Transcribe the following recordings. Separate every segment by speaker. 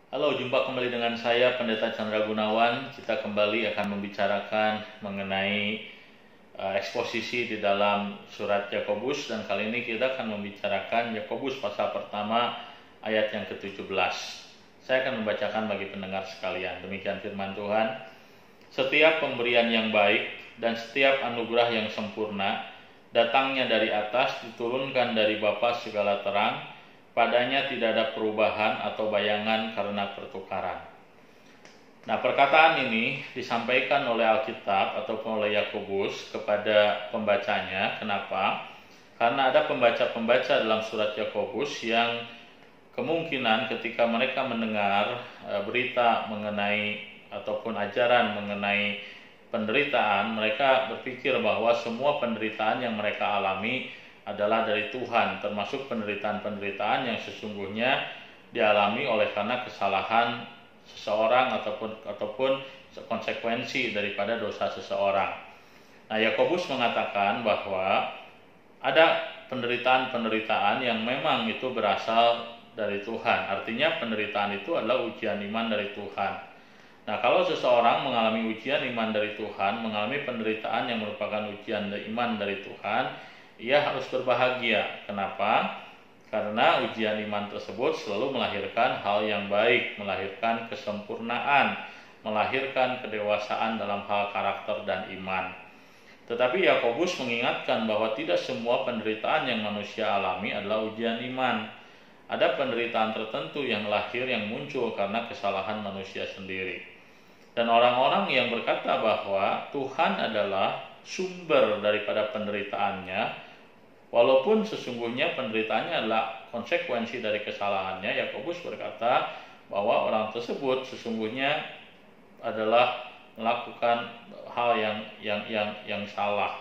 Speaker 1: Halo, jumpa kembali dengan saya Pendeta Chandra Gunawan. Kita kembali akan membicarakan mengenai eksposisi di dalam surat Yakobus, dan kali ini kita akan membicarakan Yakobus pasal pertama ayat yang ke-17. Saya akan membacakan bagi pendengar sekalian. Demikian firman Tuhan. Setiap pemberian yang baik dan setiap anugerah yang sempurna datangnya dari atas, diturunkan dari Bapa segala terang. Padanya tidak ada perubahan atau bayangan karena pertukaran. Nah, perkataan ini disampaikan oleh Alkitab ataupun oleh Yakobus kepada pembacanya. Kenapa? Karena ada pembaca-pembaca dalam surat Yakobus yang kemungkinan ketika mereka mendengar berita mengenai ataupun ajaran mengenai penderitaan, mereka berpikir bahwa semua penderitaan yang mereka alami adalah dari Tuhan, termasuk penderitaan-penderitaan yang sesungguhnya dialami oleh karena kesalahan seseorang ataupun konsekuensi daripada dosa seseorang. Nah, Yakobus mengatakan bahwa ada penderitaan-penderitaan yang memang itu berasal dari Tuhan. Artinya penderitaan itu adalah ujian iman dari Tuhan. Nah, kalau seseorang mengalami ujian iman dari Tuhan, mengalami penderitaan yang merupakan ujian iman dari Tuhan, ia harus berbahagia. Kenapa? Karena ujian iman tersebut selalu melahirkan hal yang baik, melahirkan kesempurnaan, melahirkan kedewasaan dalam hal karakter dan iman. Tetapi Yakobus mengingatkan bahwa tidak semua penderitaan yang manusia alami adalah ujian iman. Ada penderitaan tertentu yang lahir, yang muncul karena kesalahan manusia sendiri. Dan orang-orang yang berkata bahwa Tuhan adalah sumber daripada penderitaannya, walaupun sesungguhnya penderitaannya adalah konsekuensi dari kesalahannya, Yakobus berkata bahwa orang tersebut sesungguhnya adalah melakukan hal yang salah.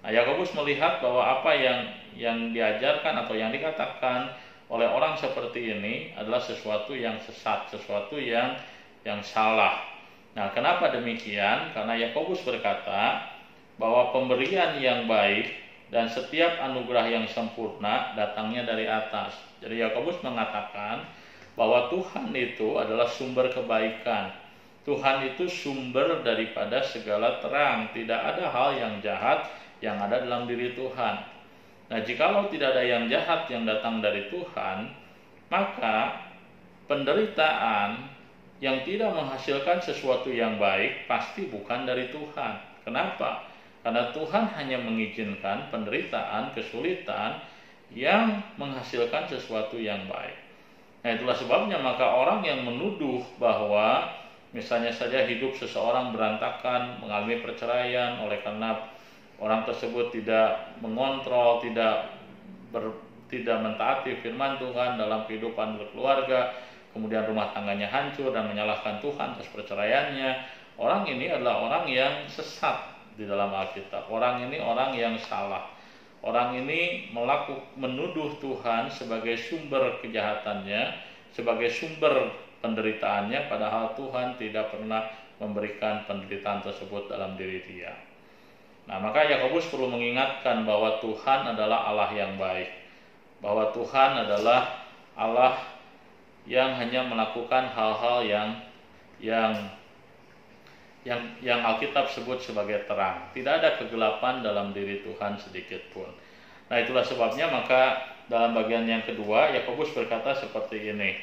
Speaker 1: Nah, Yakobus melihat bahwa apa yang diajarkan atau yang dikatakan oleh orang seperti ini adalah sesuatu yang sesat, sesuatu yang salah. Nah, kenapa demikian? Karena Yakobus berkata bahwa pemberian yang baik dan setiap anugerah yang sempurna datangnya dari atas. Jadi Yakobus mengatakan bahwa Tuhan itu adalah sumber kebaikan. Tuhan itu sumber daripada segala terang. Tidak ada hal yang jahat yang ada dalam diri Tuhan. Nah, jikalau tidak ada yang jahat yang datang dari Tuhan, maka penderitaan yang tidak menghasilkan sesuatu yang baik pasti bukan dari Tuhan. Kenapa? Karena Tuhan hanya mengizinkan penderitaan, kesulitan yang menghasilkan sesuatu yang baik. Nah, itulah sebabnya maka orang yang menuduh bahwa misalnya saja hidup seseorang berantakan, mengalami perceraian oleh karena orang tersebut tidak mengontrol, tidak mentaati firman Tuhan dalam kehidupan berkeluarga, kemudian rumah tangganya hancur dan menyalahkan Tuhan atas perceraiannya, orang ini adalah orang yang sesat di dalam Alkitab. Orang ini orang yang salah. Orang ini menuduh Tuhan sebagai sumber kejahatannya, sebagai sumber penderitaannya, padahal Tuhan tidak pernah memberikan penderitaan tersebut dalam diri dia. Nah, maka Yakobus perlu mengingatkan bahwa Tuhan adalah Allah yang baik, bahwa Tuhan adalah Allah yang hanya melakukan hal-hal yang Alkitab sebut sebagai terang. Tidak ada kegelapan dalam diri Tuhan sedikit pun. Nah, itulah sebabnya maka dalam bagian yang kedua Yakobus berkata seperti ini,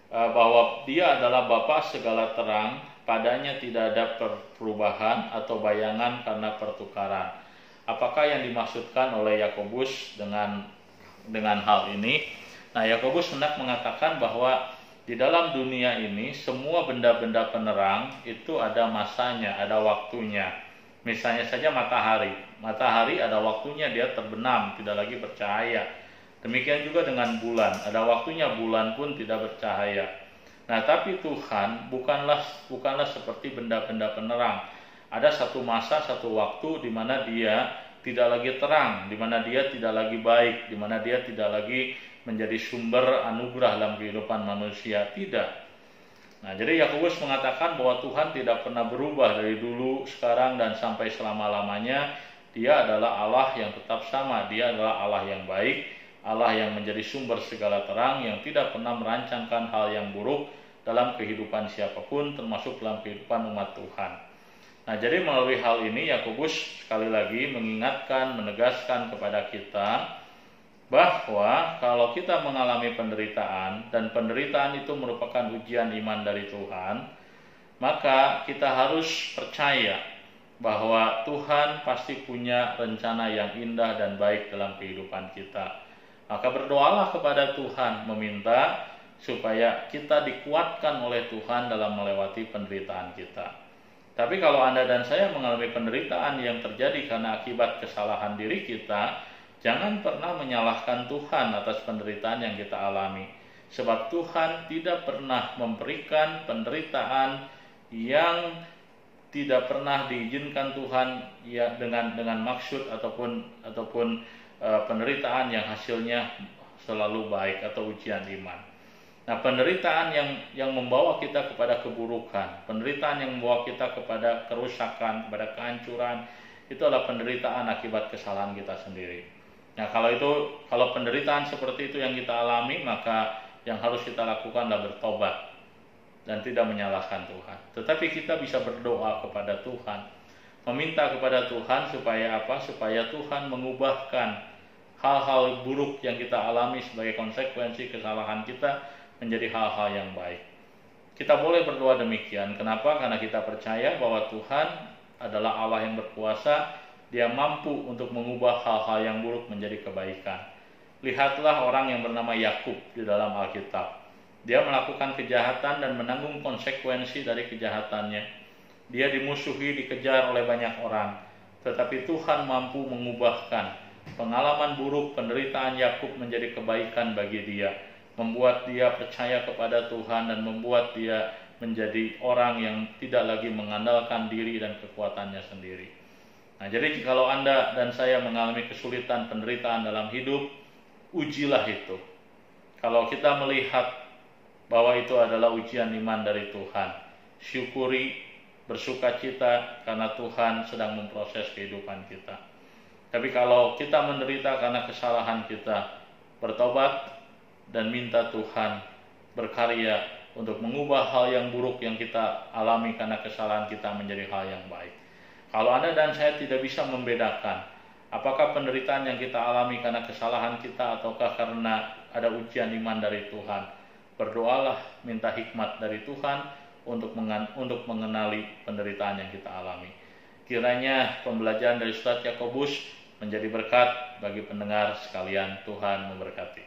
Speaker 1: bahwa Dia adalah Bapa segala terang, padanya tidak ada perubahan atau bayangan karena pertukaran. Apakah yang dimaksudkan oleh Yakobus dengan hal ini? Nah, Yakobus hendak mengatakan bahwa di dalam dunia ini semua benda-benda penerang itu ada masanya, ada waktunya. Misalnya saja matahari. Matahari ada waktunya dia terbenam, tidak lagi bercahaya. Demikian juga dengan bulan. Ada waktunya bulan pun tidak bercahaya. Nah, tapi Tuhan bukanlah seperti benda-benda penerang. Ada satu masa, satu waktu di mana Dia tidak lagi terang, di mana Dia tidak lagi baik, di mana Dia tidak lagi menjadi sumber anugerah dalam kehidupan manusia. Tidak. Nah, jadi Yakobus mengatakan bahwa Tuhan tidak pernah berubah dari dulu, sekarang, dan sampai selama-lamanya. Dia adalah Allah yang tetap sama. Dia adalah Allah yang baik, Allah yang menjadi sumber segala terang, yang tidak pernah merancangkan hal yang buruk dalam kehidupan siapapun, termasuk dalam kehidupan umat Tuhan. Nah, jadi melalui hal ini Yakobus sekali lagi mengingatkan, menegaskan kepada kita bahwa kalau kita mengalami penderitaan dan penderitaan itu merupakan ujian iman dari Tuhan, maka kita harus percaya bahwa Tuhan pasti punya rencana yang indah dan baik dalam kehidupan kita. Maka berdoalah kepada Tuhan, meminta supaya kita dikuatkan oleh Tuhan dalam melewati penderitaan kita. Tapi kalau Anda dan saya mengalami penderitaan yang terjadi karena akibat kesalahan diri kita, jangan pernah menyalahkan Tuhan atas penderitaan yang kita alami. Sebab Tuhan tidak pernah memberikan penderitaan yang tidak pernah diizinkan Tuhan ya dengan maksud ataupun penderitaan yang hasilnya selalu baik atau ujian iman. Nah, penderitaan yang membawa kita kepada keburukan, penderitaan yang membawa kita kepada kerusakan, kepada kehancuran, itu adalah penderitaan akibat kesalahan kita sendiri. Nah, kalau penderitaan seperti itu yang kita alami, maka yang harus kita lakukan adalah bertobat dan tidak menyalahkan Tuhan. Tetapi kita bisa berdoa kepada Tuhan, meminta kepada Tuhan supaya apa? Supaya Tuhan mengubahkan hal-hal buruk yang kita alami sebagai konsekuensi kesalahan kita menjadi hal-hal yang baik. Kita boleh berdoa demikian. Kenapa? Karena kita percaya bahwa Tuhan adalah Allah yang berkuasa. Dia mampu untuk mengubah hal-hal yang buruk menjadi kebaikan. Lihatlah orang yang bernama Yakub di dalam Alkitab. Dia melakukan kejahatan dan menanggung konsekuensi dari kejahatannya. Dia dimusuhi, dikejar oleh banyak orang. Tetapi Tuhan mampu mengubahkan pengalaman buruk, penderitaan Yakub menjadi kebaikan bagi dia. Membuat dia percaya kepada Tuhan dan membuat dia menjadi orang yang tidak lagi mengandalkan diri dan kekuatannya sendiri. Nah, jadi kalau Anda dan saya mengalami kesulitan, penderitaan dalam hidup, ujilah itu. Kalau kita melihat bahwa itu adalah ujian iman dari Tuhan, syukuri, bersukacita karena Tuhan sedang memproses kehidupan kita. Tapi kalau kita menderita karena kesalahan kita, bertobat dan minta Tuhan berkarya untuk mengubah hal yang buruk yang kita alami karena kesalahan kita menjadi hal yang baik. Kalau Anda dan saya tidak bisa membedakan apakah penderitaan yang kita alami karena kesalahan kita ataukah karena ada ujian iman dari Tuhan, berdoalah, minta hikmat dari Tuhan untuk mengenali penderitaan yang kita alami. Kiranya pembelajaran dari surat Yakobus menjadi berkat bagi pendengar sekalian. Tuhan memberkati.